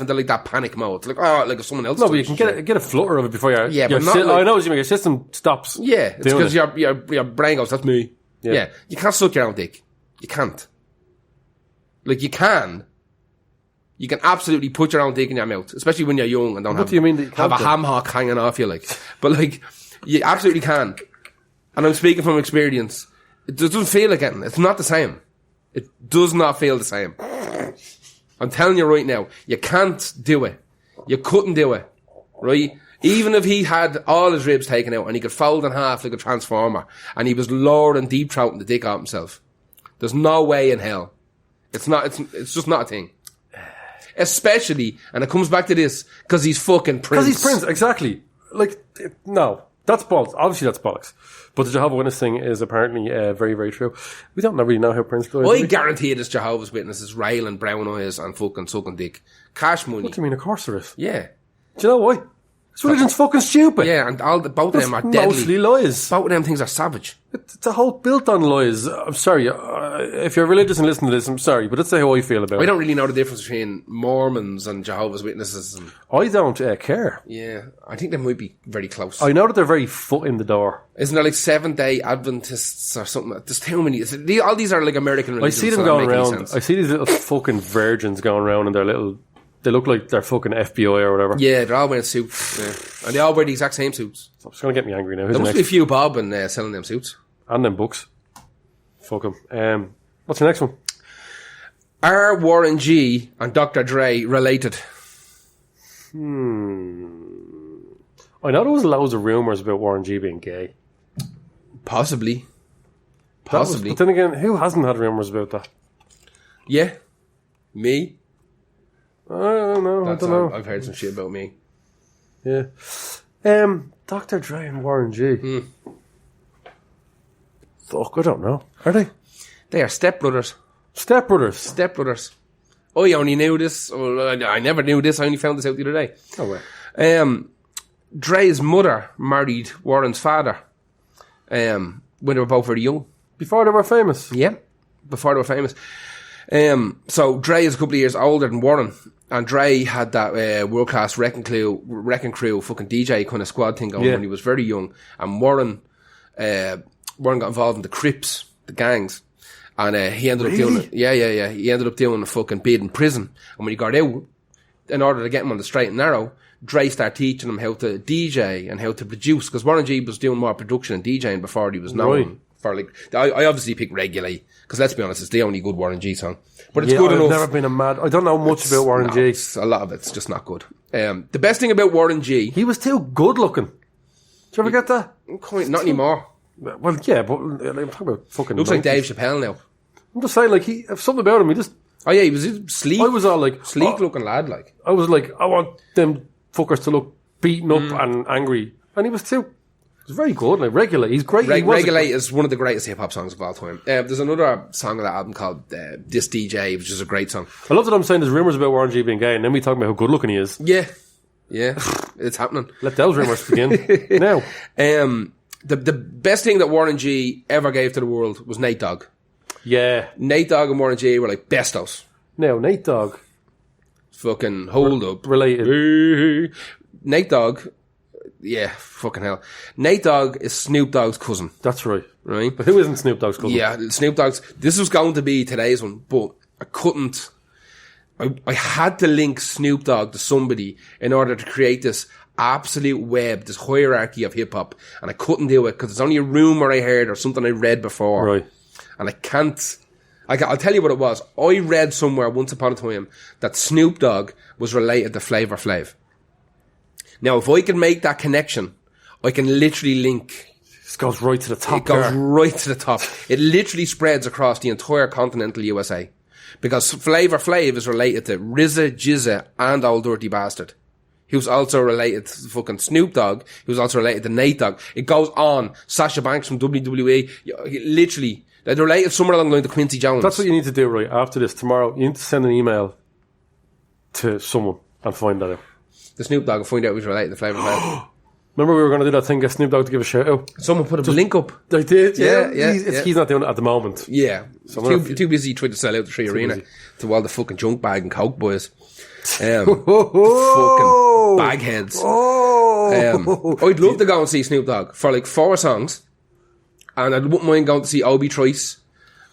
into like that panic mode. It's like, oh, like if someone else. No, but you can get a flutter of it before you. Yeah, but not like, I know what you mean. Your system stops. Yeah, it's because your brain goes, that's me. Yeah, you can't suck your own dick. You can't. Like you can absolutely put your own dick in your mouth, especially when you're young and don't have a ham hock hanging off you, like. But like, you absolutely can. And I'm speaking from experience. It doesn't feel like it. It's not the same. It does not feel the same. I'm telling you right now, you can't do it. You couldn't do it, right? Even if he had all his ribs taken out and he could fold in half like a transformer and he was lowering deep throating the dick out himself, there's no way in hell. It's just not a thing. Especially, and it comes back to this, because he's fucking Prince. Because he's Prince, exactly. Like, no. That's bollocks. Obviously that's bollocks. But the Jehovah's Witness thing is apparently very, very true. We don't really know how Prince died. I guarantee this Jehovah's Witnesses railing brown eyes and fucking sucking dick. Cash money. What do you mean? Of course there is. Yeah. Do you know why? This religion's fucking stupid. Yeah, and both of them are deadly. Mostly lies. Both of them things are savage. It's a whole built on lies. I'm sorry. If you're religious and listen to this, I'm sorry, but that's how I feel about it. I don't really know the difference between Mormons and Jehovah's Witnesses. I don't care. Yeah, I think they might be very close. I know that they're very foot in the door. Isn't there like Seventh-day Adventists or something? There's too many. All these are like American religions. I see them going around. I see these little fucking virgins going around in their little... They look like they're fucking FBI or whatever. Yeah, they're all wearing suits. Yeah. And they all wear the exact same suits. It's going to get me angry now. There must be a few bob in selling them suits. And them books. Fuck them. What's the next one? Are Warren G and Dr. Dre related? I know there was loads of rumours about Warren G being gay. Possibly. But then again, who hasn't had rumours about that? Yeah. Me. I don't know. I've heard some shit about me. Yeah. Dr. Dre and Warren G. Fuck, I don't know. Are they? They are stepbrothers. Stepbrothers. I only knew this. Well, I never knew this. I only found this out the other day. Oh, well. Dre's mother married Warren's father when they were both very young. Before they were famous? Yeah, before they were famous. So Dre is a couple of years older than Warren, and Dre had that world-class Wrecking Crew fucking DJ kind of squad thing going when he was very young, and Warren got involved in the Crips, the gangs, and he ended up doing it. Yeah. He ended up doing a fucking bid in prison, and when he got out, in order to get him on the straight and narrow, Dre started teaching him how to DJ and how to produce, because Warren G was doing more production and DJing before he was known for, like, I obviously picked Regulate, because let's be honest, it's the only good Warren G song. But it's good enough. I've never been I don't know much about Warren G. A lot of it's just not good. The best thing about Warren G... He was too good looking. Did you ever get that? Not anymore. Well, yeah, but I'm talking about fucking... Looks 90s. Like Dave Chappelle now. I'm just saying, like, something about him, he just... Oh yeah, he was sleek. I was all like... Sleek looking lad, like. I was like, I want them fuckers to look beaten up and angry. And he was too... He was very good, like Regulate. He's great. Regulate is one of the greatest hip-hop songs of all time. There's another song on that album called This DJ, which is a great song. I love that I'm saying there's rumours about Warren G being gay, and then we talk about how good looking he is. Yeah, it's happening. Let those rumours begin now. The best thing that Warren G ever gave to the world was Nate Dogg. Yeah. Nate Dogg and Warren G were like bestos. Now, Nate Dogg. Fucking hold up. Related. Nate Dogg... Yeah, fucking hell. Nate Dogg is Snoop Dogg's cousin. That's right. Right? But who isn't Snoop Dogg's cousin? Yeah, Snoop Dogg's... This was going to be today's one, but I couldn't... I had to link Snoop Dogg to somebody in order to create this absolute web, this hierarchy of hip-hop, and I couldn't do it, because it's only a rumour I heard or something I read before. Right. And I can't... I'll tell you what it was. I read somewhere once upon a time that Snoop Dogg was related to Flavor Flav. Now, if I can make that connection, I can literally link... This goes right to the top. It goes right to the top. It literally spreads across the entire continental USA. Because Flavor Flav is related to RZA, Jizza, and Old Dirty Bastard. He was also related to fucking Snoop Dogg. He was also related to Nate Dogg. It goes on. Sasha Banks from WWE. Literally, they're related somewhere along the line to Quincy Jones. That's what you need to do, right? After this, tomorrow, you need to send an email to someone and find that out. The Snoop Dogg and find out who's related to Flavor Flav. Remember we were going to do that thing, get Snoop Dogg to give a shout out? Someone put a link up. They did, yeah. Yeah. He's not doing it at the moment. Yeah. Too busy trying to sell out the Tree Arena to all the fucking junk bag and coke boys. Fucking bagheads. I'd love to go and see Snoop Dogg for like 4 songs. And I wouldn't mind going to see Obi Trice.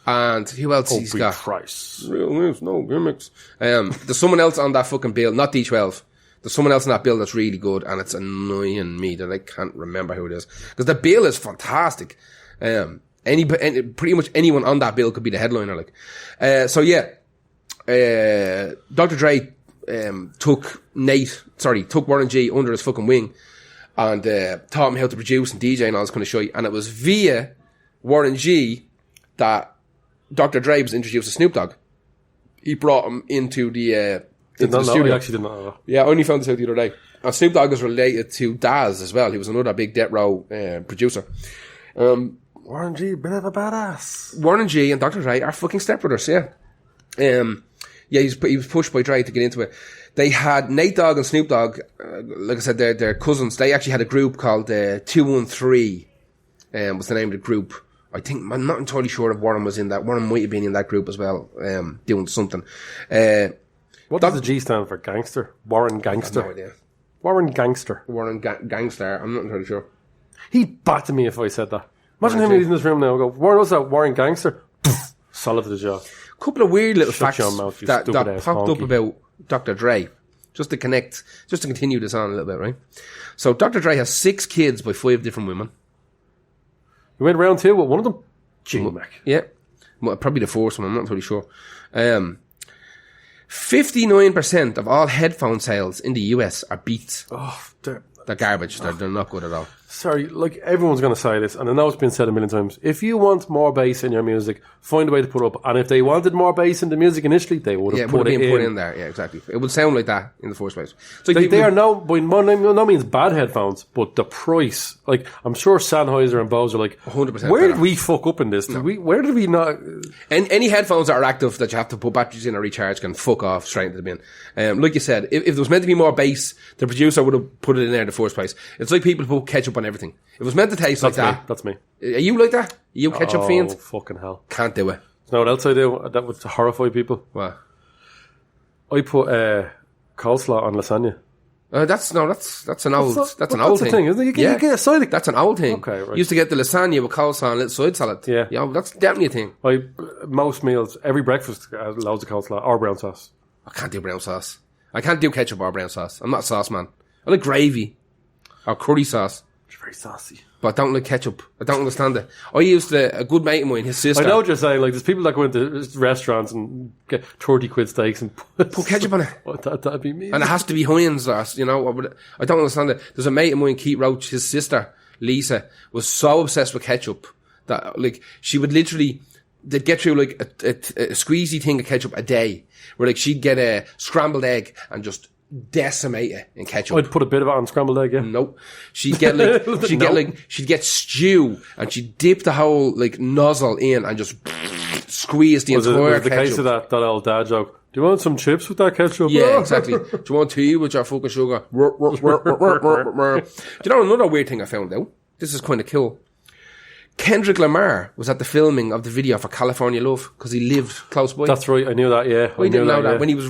And who else he's got? Trice. Real news, no gimmicks. There's someone else on that fucking bill, not D12. There's someone else on that bill that's really good, and it's annoying me that I can't remember who it is. Because the bill is fantastic. Pretty much anyone on that bill could be the headliner, like. Dr. Dre took Warren G under his fucking wing and taught him how to produce and DJ and all this kind of shit. And it was via Warren G that Dr. Dre was introduced to Snoop Dogg. He brought him into the studio. I actually didn't know that. Yeah, I only found this out the other day. And Snoop Dogg is related to Daz as well. He was another big death row producer. Warren G, bit of a badass. Warren G and Dr. Dre are fucking stepbrothers, yeah. He was pushed by Dre to get into it. They had Nate Dogg and Snoop Dogg, like I said, they're cousins. They actually had a group called 213, was the name of the group. I think, I'm not entirely sure if Warren was in that. Warren might have been in that group as well, doing something. What does the G stand for? Gangster? Warren Gangster? I have no idea. Warren Gangster. Warren Gangstar. I'm not entirely sure. He'd batter me if I said that. Imagine him in this room now and go, Warren, what's that? Warren Gangster? Solid to the jaw. Couple of weird little Shut facts your mouth, you that stupid-ass popped up honky. about Dr. Dre. Just to continue this on a little bit, right? So Dr. Dre has 6 kids by 5 different women. You went round 2 with one of them? J-Mac. Yeah. Well, probably the 4th one, I'm not entirely sure. 59% of all headphone sales in the US are Beats. Oh, They're garbage. They're not good at all. sorry, like everyone's going to say this, and I know it's been said a million times. If you want more bass in your music, find a way to put it up. And if they wanted more bass in the music initially, they would have put it in there. Yeah, exactly. It would sound like that in the first place. So they are now, by no means bad headphones, but the price, like, I'm sure Sennheiser and Bose are like, 100% where better. did we fuck up in this? Where did we not? And any headphones that are active that you have to put batteries in or recharge can fuck off straight into the bin. Like you said, if there was meant to be more bass, the producer would have put it in there in the first place. It's like people who put ketchup on everything. If it was meant to taste like that. That's me. Are you like that? Are you ketchup fiend? Oh, fucking hell. Can't do it. You know what else I do? That would horrify people. What? I put coleslaw on lasagna. That's an old thing. Thing, isn't it? You get a side of... That's an old thing. Okay, right. You used to get the lasagna with coleslaw and a little side salad. Yeah. That's definitely a thing. Most meals, every breakfast has loads of coleslaw or brown sauce. I can't do brown sauce. I can't do ketchup or brown sauce. I'm not a sauce man. I like gravy or curry sauce. It's very saucy. But I don't like ketchup. I don't understand it. I used a good mate of mine, his sister. I know what you're saying. Like, there's people that go into restaurants and get 30 quid steaks and put ketchup on it. That'd be me. And it has to be Heinz sauce, you know. I don't understand it. There's a mate of mine, Keith Roach, his sister, Lisa, was so obsessed with ketchup that, like, she would literally, they'd get through, like, a squeezy thing of ketchup a day, where, like, she'd get a scrambled egg and just decimate it in ketchup. I'd put a bit of it on scrambled egg, yeah. Nope. She'd get she'd get stew and she'd dip the whole like nozzle in and just squeeze the entire was ketchup. The case of that old dad joke. Do you want some chips with that ketchup? Yeah, exactly. Do you want tea with your fucking sugar? Do you know another weird thing I found out? This is kind of cool. Kendrick Lamar was at the filming of the video for California Love because he lived close by. That's right. I knew that. Yeah, I didn't know that yeah. when he was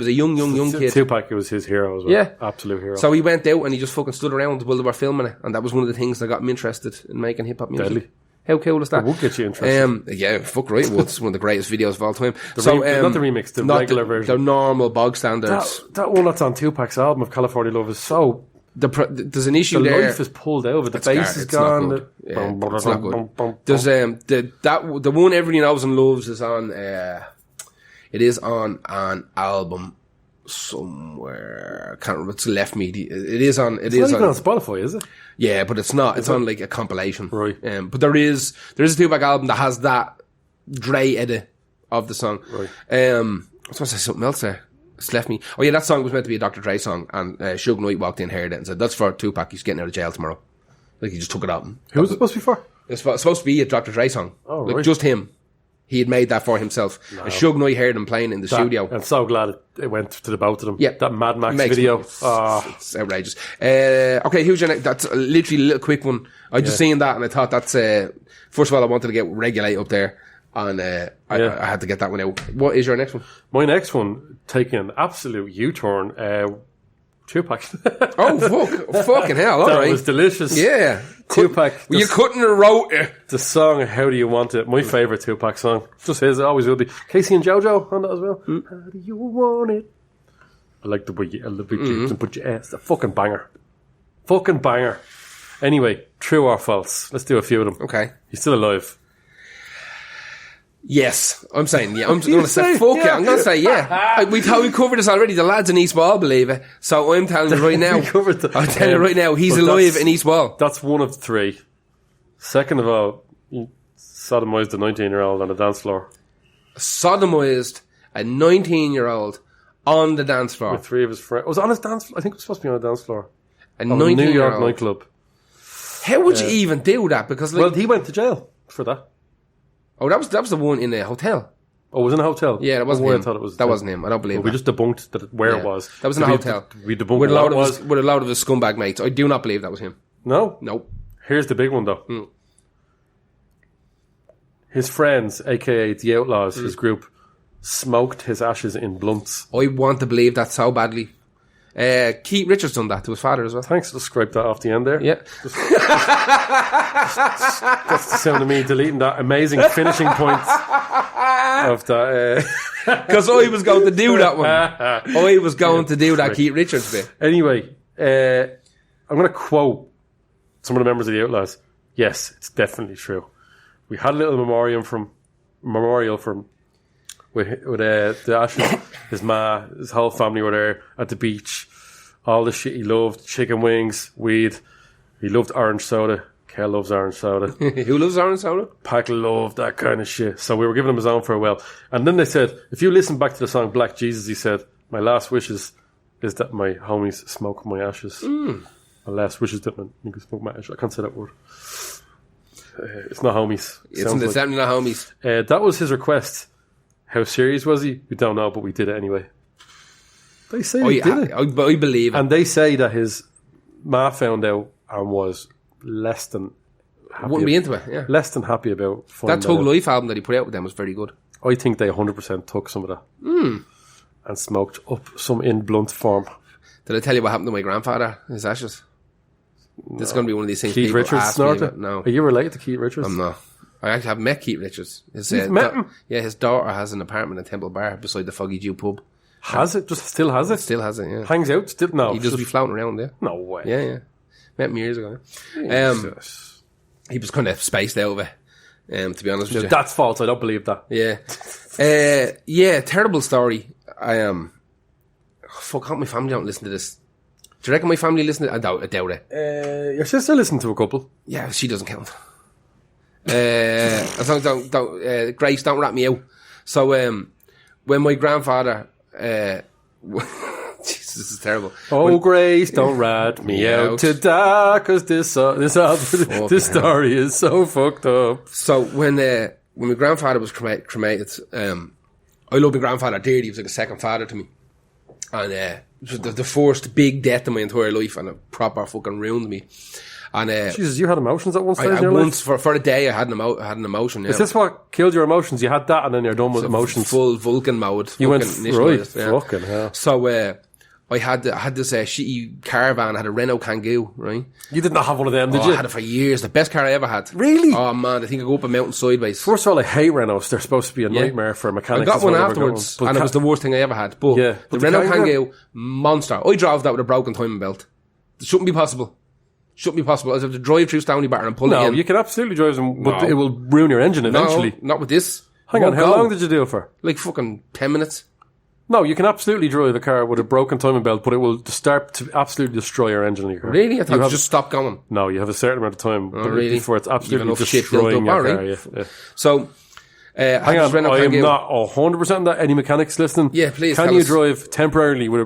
a young kid. Tupac was his hero as well. Yeah, absolute hero. So he went out and he just fucking stood around while they were filming it, and that was one of the things that got me interested in making hip hop music. Deadly. How cool is that? It would get you interested. Yeah, fuck right. Well, it's one of the greatest videos of all time. Not the remix, the regular version. The normal bog standards. That one that's on Tupac's album of California Love is so... There's an issue there. The life is pulled over. The bass is gone. It's not good. There's the one everybody knows and loves is on. It is on an album somewhere. I can't remember. It's left me. It is on. It's not even on Spotify, is it? Yeah, but it's not. It's on like a compilation. Right. But there is a Tupac album that has that Dre edit of the song. Right. I was supposed to say something else there. It's left me. Oh yeah, that song was meant to be a Dr. Dre song, and Suge Knight walked in, heard it, and said, "That's for Tupac. He's getting out of jail tomorrow." Like he just took it out. Who was it supposed to be for? It's supposed to be a Dr. Dre song. Oh, like right. just him He had made that for himself. No. And Suge Knight heard him playing in the studio. I'm so glad it went to the both of them. Yeah. That Mad Max video. It's outrageous. Okay, who's your next? That's literally a little quick one. I just seen that and I thought that's, first of all, I wanted to get Regulate up there. And I had to get that one out. What is your next one? My next one, taking an absolute U-turn, Tupac. Fucking hell, alright. That was delicious. Yeah. Tupac. You couldn't have wrote it. The song, How Do You Want It? My favourite Tupac song. Just his, it always will be. Casey and JoJo on that as well. How do you want it? I like the big and put your ass. The fucking banger. Fucking banger. Anyway, true or false? Let's do a few of them. Okay. He's still alive. Yes, I'm saying yeah. I'm going to say fuck it. I'm going to say yeah. We covered this already. The lads in East Wall believe it. So I'm telling you right now. I'm telling you right now. He's alive in East Wall. That's one of three. Second of all, he sodomised a 19-year-old on the dance floor. Sodomised a 19-year-old on the dance floor with three of his friends. It was on his dance floor. I think it was supposed to be on a dance floor. A 19-year-old New York nightclub. How would you even do that? Because well, he went to jail for that. Oh, that was the one in the hotel. Oh, it was in a hotel? Yeah, that wasn't him. I thought it was that wasn't him. I don't believe it. We just debunked where it was. That was in a hotel. We debunked where it was. With a load of his scumbag mates. I do not believe that was him. No? Nope. Here's the big one, though. His friends, a.k.a. The Outlaws, his group, smoked his ashes in blunts. I want to believe that so badly. Keith Richards done that to his father as well. Thanks. Just scrape that off the end there. Yeah. That's the sound of me deleting that amazing finishing point of that. Because I was going to do that one. I was going to do that Keith Richards bit. Anyway, I'm going to quote some of the members of the Outlaws. Yes, it's definitely true. We had a little memorial from with the ashes. His ma, his whole family were there at the beach. All the shit he loved: chicken wings, weed. He loved orange soda. Kel loves orange soda. Who loves orange soda? Pac loved that kind of shit. So we were giving him his own farewell. And then they said, if you listen back to the song Black Jesus, he said, my last wishes is that my homies smoke my ashes. My last wishes that my niggas smoke my ashes. I can't say that word. It's not homies. It's definitely not homies. That was his request. How serious was he? We don't know, but we did it anyway. They say he did it. I believe it. And they say that his ma found out and was less than happy. Wouldn't be into it, yeah. Less than happy about that Tug Life album that he put out with them was very good. I think they 100% took some of that and smoked up some in blunt form. Did I tell you what happened to my grandfather, his ashes? No. This is going to be one of these things Keith people Richards ask me about. No. Are you related to Keith Richards? I'm not. I actually have met Keith Richards. You've met him? Yeah, his daughter has an apartment in Temple Bar beside the Foggy Dew pub. Has it? Just still has it? Still has it, yeah. Hangs out? Still? No. He just be floating around there. No way. Yeah. Met him years ago. He was kind of spaced out of it, to be honest with you. That's false. I don't believe that. Yeah. Terrible story. Fuck, hope my family don't listen to this. Do you reckon my family listen to it? I doubt it. Your sister listened to a couple. Yeah, she doesn't count. As long as Grace, don't rat me out. So, when my grandfather, Jesus, this is terrible. Oh, Grace, don't rat me out to die, cause this story is so fucked up. So when my grandfather was cremated, I love my grandfather dearly. He was like a second father to me. And, it was the first big death in my entire life, and it proper fucking ruined me. And Jesus, you had emotions at one stage in your life? For a day, I had an emotion. Yeah. Is this what killed your emotions? You had that, and then you're done with emotions. Full Vulcan mode. You went right. Fucking hell. So I had this shitty caravan. I had a Renault Kangoo, right? You did not have one of them, did you? I had it for years. The best car I ever had. Really? Oh man, I think I go up a mountain sideways. First of all, I hate Renaults. They're supposed to be a nightmare for mechanics. I got one afterwards, and it was the worst thing I ever had. But the Renault Kangoo, monster. I drove that with a broken timing belt. It shouldn't be possible. I was have to drive through Stony Bar and pull it in. No, you can absolutely drive them, but it will ruin your engine eventually. No, not with this. Hang on, how long did you do it for? Like fucking 10 minutes. No, you can absolutely drive a car with a broken timing belt, but it will start to absolutely destroy your engine in your car. Really? I thought you just stop going. No, you have a certain amount of time before it's absolutely destroying your car. Yeah. So, hang on, I am not 100% that. Any mechanics listening? Yeah, please. Can you drive temporarily with a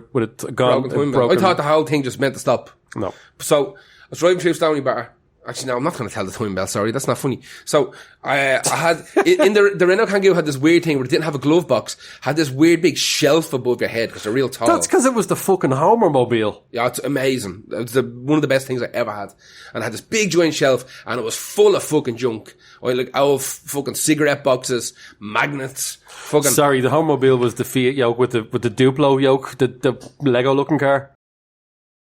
broken I thought the whole thing just meant to stop. No. So, I was driving through Stony Bar, Actually, no, I'm not going to tell the time bell. Sorry, that's not funny. So I had in the Renault Kangoo had this weird thing where it didn't have a glove box. Had this weird big shelf above your head because they're real tall. That's because it was the fucking Homer mobile. Yeah, it's amazing. It was one of the best things I ever had. And I had this big giant shelf, and it was full of fucking junk. Fucking cigarette boxes, magnets, fucking. Sorry, the Homer mobile was the Fiat yoke with the Duplo yoke, the Lego looking car.